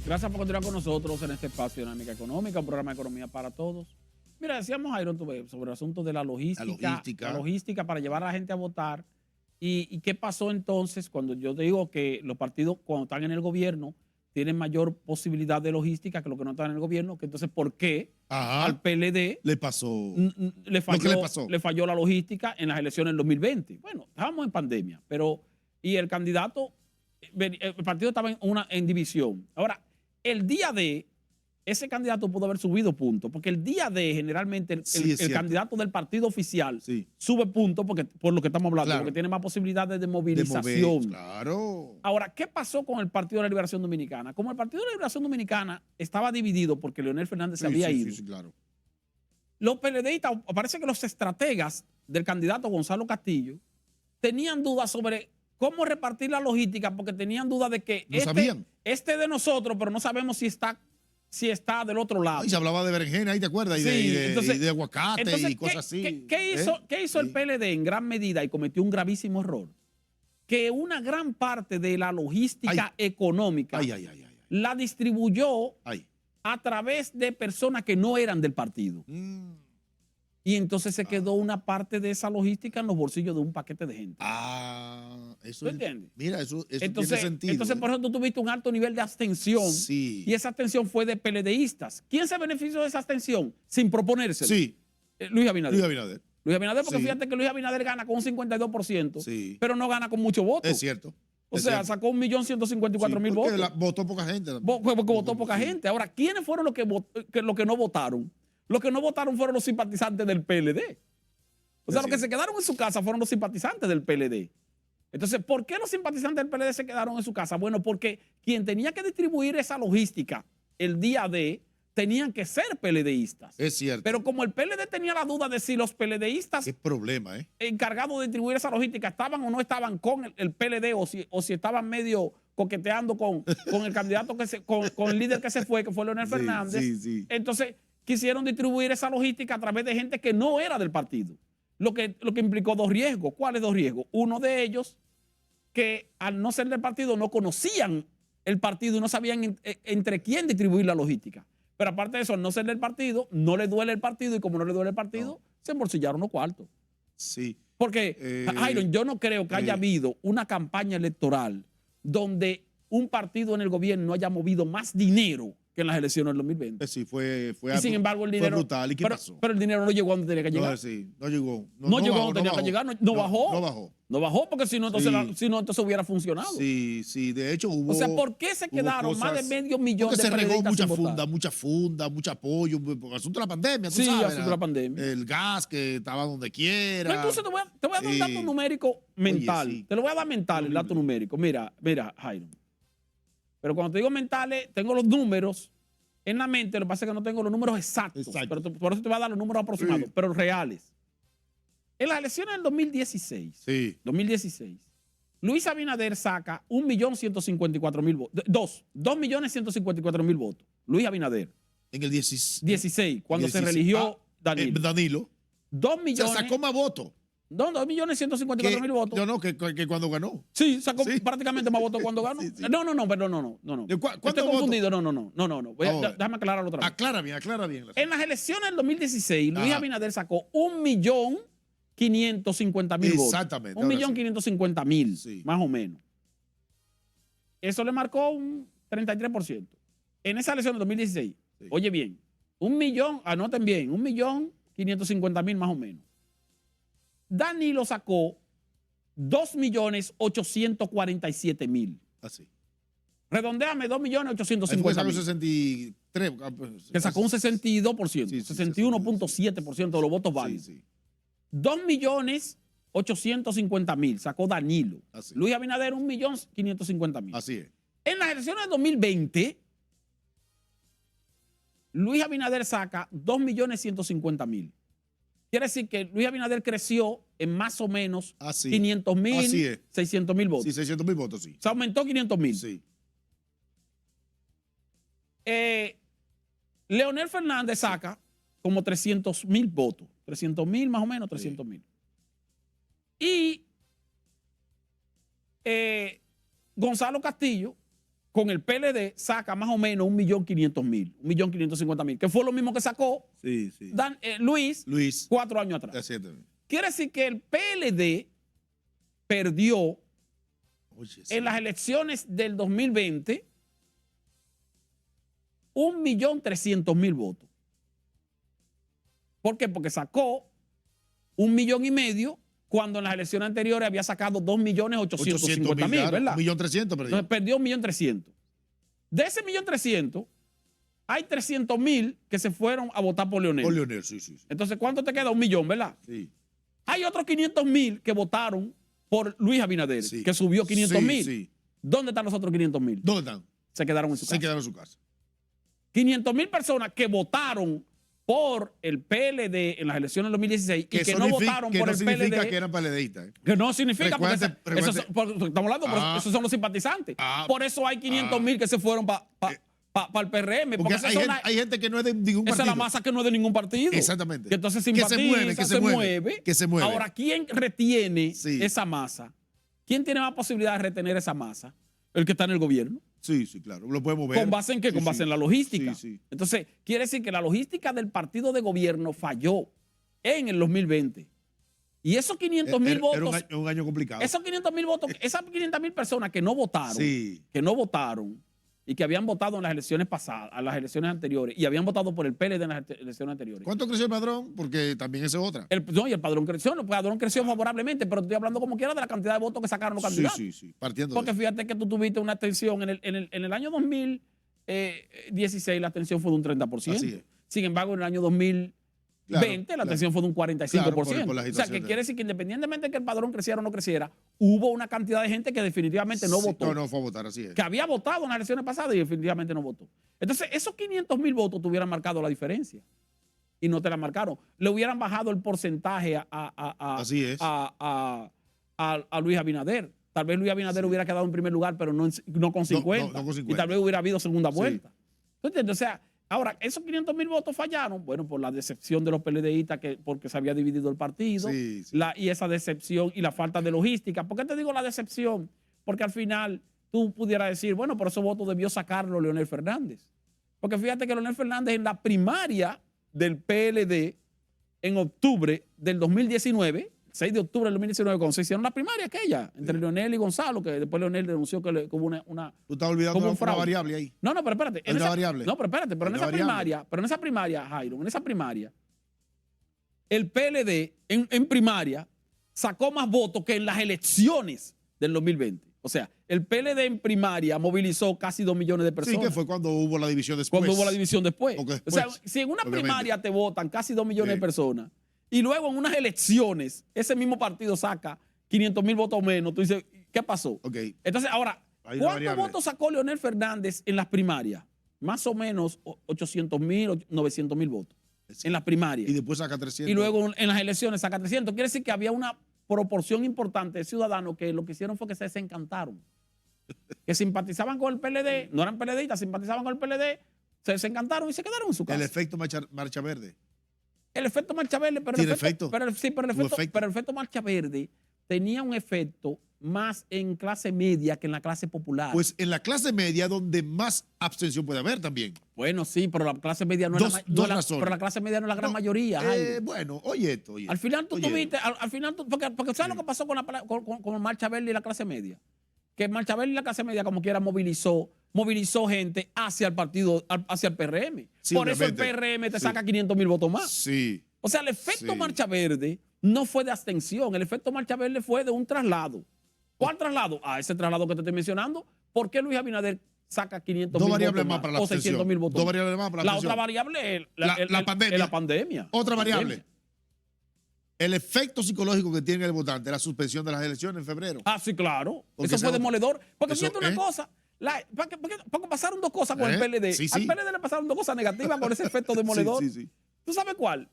Gracias por continuar con nosotros en este espacio de Dinámica Económica, un programa de economía para todos. Mira, decíamos, Jairo, sobre el asunto de la logística para llevar a la gente a votar. ¿Y qué pasó entonces cuando yo digo que los partidos, cuando están en el gobierno, tienen mayor posibilidad de logística que los que no están en el gobierno? Que entonces, ¿por qué al PLD le pasó le falló la logística en las elecciones del 2020? Bueno, estábamos en pandemia, y el candidato, el partido estaba en división. Ahora, el día de ese candidato pudo haber subido puntos, porque el día de generalmente el candidato del partido oficial sube puntos por lo que estamos hablando, porque tiene más posibilidades de movilización. Claro. Ahora, ¿qué pasó con el Partido de la Liberación Dominicana? Como el Partido de la Liberación Dominicana estaba dividido porque Leonel Fernández se había ido, claro. Los PLDistas, parece que los estrategas del candidato Gonzalo Castillo tenían dudas sobre cómo repartir la logística, porque tenían dudas de que este de nosotros, pero no sabemos si está del otro lado. Y se hablaba de berenjena, ahí te acuerdas, y de aguacate y cosas así. ¿Qué hizo el PLD en gran medida y cometió un gravísimo error? Que una gran parte de la logística económica la distribuyó a través de personas que no eran del partido. Y entonces se quedó una parte de esa logística en los bolsillos de un paquete de gente. Eso ¿Tú entiendes? Mira, eso entonces, tiene sentido. Entonces, por eso tú tuviste un alto nivel de abstención. Sí. Y esa abstención fue de PLDistas. ¿Quién se benefició de esa abstención sin proponérselo? Sí. Luis Abinader. Luis Abinader, porque fíjate que Luis Abinader gana con un 52%, sí, pero no gana con mucho voto. Es cierto. O sea, sacó 1.154.000 votos. Votó poca gente. Porque votó poca gente. Ahora, ¿quiénes fueron los que no votaron? Los que no votaron fueron los simpatizantes del PLD. O sea, los que se quedaron en su casa fueron los simpatizantes del PLD. Entonces, ¿por qué los simpatizantes del PLD se quedaron en su casa? Bueno, porque quien tenía que distribuir esa logística el día de tenían que ser PLDistas. Es cierto. Pero como el PLD tenía la duda de si los PLDistas... ¿Qué problema, encargados de distribuir esa logística estaban o no estaban con el PLD o si estaban medio coqueteando con el candidato, con el líder que se fue, que fue Leonel Fernández. Entonces, quisieron distribuir esa logística a través de gente que no era del partido. Lo que implicó dos riesgos. ¿Cuáles dos riesgos? Uno de ellos, que al no ser del partido no conocían el partido y no sabían entre quién distribuir la logística. Pero aparte de eso, al no ser del partido, no le duele el partido, y como no le duele el partido, se embolsillaron los cuartos. Sí. Porque, Iron, yo no creo que haya habido una campaña electoral donde un partido en el gobierno no haya movido más dinero que en las elecciones del 2020. Sí, fue y sin embargo, el dinero, fue brutal. ¿Y qué pasó? Pero el dinero no llegó a donde tenía que llegar. No llegó. No llegó a donde tenía que llegar. No bajó. No bajó porque si no, entonces hubiera funcionado. Sí. De hecho, hubo. O sea, ¿por qué se quedaron más de medio millón de se regó mucha funda, mucho apoyo, por el asunto de la pandemia, tú sabes. Sí, asunto de la pandemia. El gas que estaba donde quiera. No, entonces te voy a dar un dato numérico mental. Oye, te lo voy a dar mental, el dato numérico. Mira, Jairo. Pero cuando te digo mentales, tengo los números en la mente. Lo que pasa es que no tengo los números exactos. Pero por eso te voy a dar los números aproximados, pero reales. En las elecciones del 2016, 2016, Luis Abinader saca 1.154.000 votos. 2.154.000 votos. Luis Abinader. En el 16, cuando se religió Danilo. 2 millones. Se sacó más votos. 2.154.000 votos. No, que cuando ganó. Sí, sacó prácticamente más votos cuando ganó. No. Estoy confundido. No. Déjame aclararlo otra vez. Aclara bien. En las elecciones del 2016, Luis Abinader sacó 1.550.000 votos. Exactamente. 1.550.000, más o menos. Eso le marcó un 33%. En esa elección del 2016, oye bien, anoten bien, 1.550.000 más o menos. Danilo sacó 2.847.000. Así. Redondeame, 2.850.000. 63. Que sacó un 62%, 61.7% de los votos válidos. 2.850.000 sacó Danilo. Así. Luis Abinader, 1.550.000. Así es. En las elecciones de 2020, Luis Abinader saca 2.150.000. Quiere decir que Luis Abinader creció en más o menos 500.000, 600.000 votos. Sí, 600.000 votos, sí. Se aumentó 500.000. Sí. Leonel Fernández saca como 300.000 votos. 300.000 más o menos, 300.000. Y Gonzalo Castillo con el PLD saca más o menos 1.500.000, 1.550.000, que fue lo mismo que sacó Luis 4 años atrás. Quiere decir que el PLD perdió en las elecciones del 2020 1.300.000 votos. ¿Por qué? Porque sacó 1,5 millones cuando en las elecciones anteriores había sacado 2.850.000, ¿verdad? 1.300.000 perdió. Entonces perdió 1.300.000. De ese 1.300.000, hay 300.000 que se fueron a votar por Leonel. Por Leonel, sí. Entonces, ¿cuánto te queda? 1 millón, ¿verdad? Sí. Hay otros 500.000 que votaron por Luis Abinader, que subió 500.000. Sí. ¿Dónde están los otros 500.000? ¿Dónde están? Se quedaron en su casa. Se quedaron en su casa. 500.000 personas que votaron por el PLD en las elecciones del 2016 y que no votaron por el PLD. Que no significa que eran PLDistas. Que no significa, porque estamos hablando, esos son los simpatizantes. Por eso hay 500.000 que se fueron para el PRM. Porque hay gente que no es de ningún partido. Esa es la masa que no es de ningún partido. Exactamente. Que entonces simpatiza, se mueve. Ahora, ¿quién retiene esa masa? ¿Quién tiene más posibilidad de retener esa masa? El que está en el gobierno. Sí, claro. Lo podemos ver. ¿Con base en qué? Con base en la logística. Entonces, quiere decir que la logística del partido de gobierno falló en el 2020. Y esos 500.000 votos. Era un año complicado. Esos 500.000 votos, esas 500.000 personas que no votaron, y que habían votado en las elecciones pasadas, en las elecciones anteriores, y habían votado por el PLD en las elecciones anteriores. ¿Cuánto creció el padrón? Porque también esa es otra. Y el padrón creció favorablemente, pero estoy hablando como quiera de la cantidad de votos que sacaron los candidatos. Sí. Partiendo porque fíjate que tú tuviste una abstención en el año 2016, la abstención fue de un 30%. Así es. Sin embargo, en el año 2020 la abstención fue de un 45%. Por la o sea, que quiere decir que independientemente de que el padrón creciera o no creciera, hubo una cantidad de gente que definitivamente no votó. No fue a votar, así es. Que había votado en las elecciones pasadas y definitivamente no votó. Entonces, esos 500.000 votos te hubieran marcado la diferencia. Y no te la marcaron. Le hubieran bajado el porcentaje así es. a Luis Abinader. Tal vez Luis Abinader hubiera quedado en primer lugar, pero no con 50. No con 50. Y tal vez hubiera habido segunda vuelta. Entonces, o sea, ahora, esos 500.000 votos fallaron, bueno, por la decepción de los PLDistas, porque se había dividido el partido, y esa decepción y la falta de logística. ¿Por qué te digo la decepción? Porque al final tú pudieras decir, bueno, por esos votos debió sacarlo Leonel Fernández. Porque fíjate que Leonel Fernández en la primaria del PLD, en octubre del 2019, 6 de octubre del 2019, cuando se hicieron la primaria aquella, entre Leonel y Gonzalo, que después Leonel denunció que hubo una Tú estás olvidando una variable ahí. No, pero espérate. En esa primaria, Jairo, el PLD en primaria sacó más votos que en las elecciones del 2020. O sea, el PLD en primaria movilizó casi 2 millones de personas. Sí, que fue cuando hubo la división después. O sea, si en una primaria te votan casi 2 millones de personas, y luego en unas elecciones ese mismo partido saca 500.000 votos menos, tú dices, ¿qué pasó? Entonces, ahora, ¿cuántos votos sacó Leonel Fernández en las primarias? Más o menos 800.000, 900.000 votos en las primarias. Y después saca 300. Y luego en las elecciones saca 300. Quiere decir que había una proporción importante de ciudadanos que lo que hicieron fue que se desencantaron. Que simpatizaban con el PLD, no eran PLDistas, simpatizaban con el PLD, se desencantaron y se quedaron en su casa. El efecto Marcha Verde. El efecto Marcha Verde, pero el efecto Marcha Verde tenía un efecto más en clase media que en la clase popular. Pues en la clase media donde más abstención puede haber también. Bueno, sí, pero la clase media no es la clase media no es la gran mayoría. Bueno, oye esto. Al final tú tuviste, porque ¿sabes lo que pasó con Marcha Verde y la clase media? Que Marcha Verde y la clase media como quiera movilizó gente hacia el partido, hacia el PRM. Sí, por eso el PRM te saca 500.000 votos más. Sí. O sea, el efecto Marcha Verde no fue de abstención, el efecto Marcha Verde fue de un traslado. ¿Cuál traslado? Ese traslado que te estoy mencionando. ¿Por qué Luis Abinader saca 500.000 votos más para la o 600.000 votos? 2 variables más para la abstención. La otra variable es la pandemia. Otra variable. El efecto psicológico que tiene el votante, la suspensión de las elecciones en febrero. Sí, claro. Eso fue demoledor. Porque fíjate una cosa, porque pasaron dos cosas con el PLD. Al PLD le pasaron dos cosas negativas con ese efecto demoledor. ¿Tú sabes cuál?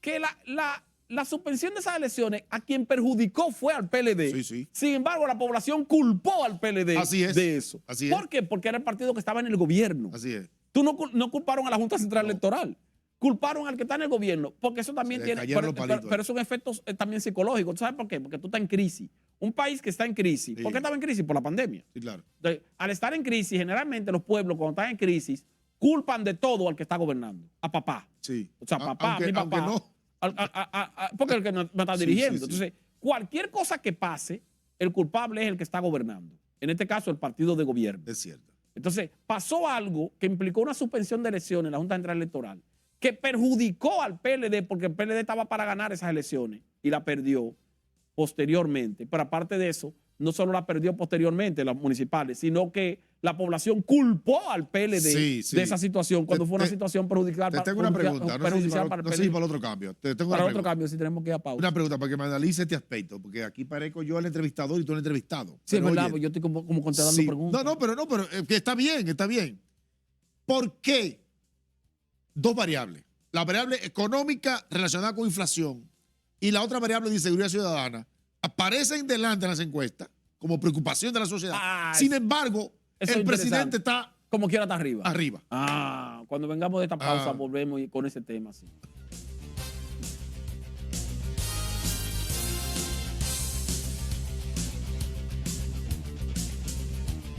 Que la suspensión de esas elecciones a quien perjudicó fue al PLD. Sin embargo, la población culpó al PLD de eso. ¿Por qué? Porque era el partido que estaba en el gobierno. Así es. Tú no culparon a la Junta Central Electoral. Culparon al que está en el gobierno, porque eso también tiene, pero es un efecto también psicológico. ¿Tú sabes por qué? Porque tú estás en crisis. un país que está en crisis. Sí. ¿Por qué estaba en crisis? Por la pandemia. Sí, claro. Entonces, al estar en crisis, generalmente los pueblos cuando están en crisis culpan de todo al que está gobernando, a papá. Sí. O sea, papá, Aunque- mi papá. aunque no. Porque es el que me está Sí, dirigiendo. sí, sí. Entonces, cualquier cosa que pase, el culpable es el que está gobernando. En este caso, el partido de gobierno. Es cierto. Entonces, pasó algo que implicó una suspensión de elecciones en la Junta Central Electoral, que perjudicó al PLD, porque el PLD estaba para ganar esas elecciones y la perdió posteriormente. Pero aparte de eso, no solo la perdió posteriormente las municipales, sino que la población culpó al PLD Sí, sí. de esa situación cuando fue una situación perjudicial Te tengo una pregunta. No sé si perjudicial para, para el no sé si PLD. para el otro cambio. Te tengo Para una otro pregunta. cambio, si tenemos que ir a pausa. Una pregunta para que me analice este aspecto, porque aquí parezco yo el entrevistador y tú el entrevistado. Sí, es Pero, verdad, oye, pues yo estoy como contestando sí. preguntas. No, pero que está bien, está bien. ¿Por qué dos variables? La variable económica relacionada con inflación y la otra variable de inseguridad ciudadana aparecen delante en las encuestas como preocupación de la sociedad. Sin embargo, eso el es presidente está como quiera está arriba. arriba. Cuando vengamos de esta pausa Ah. volvemos con ese tema. Sí.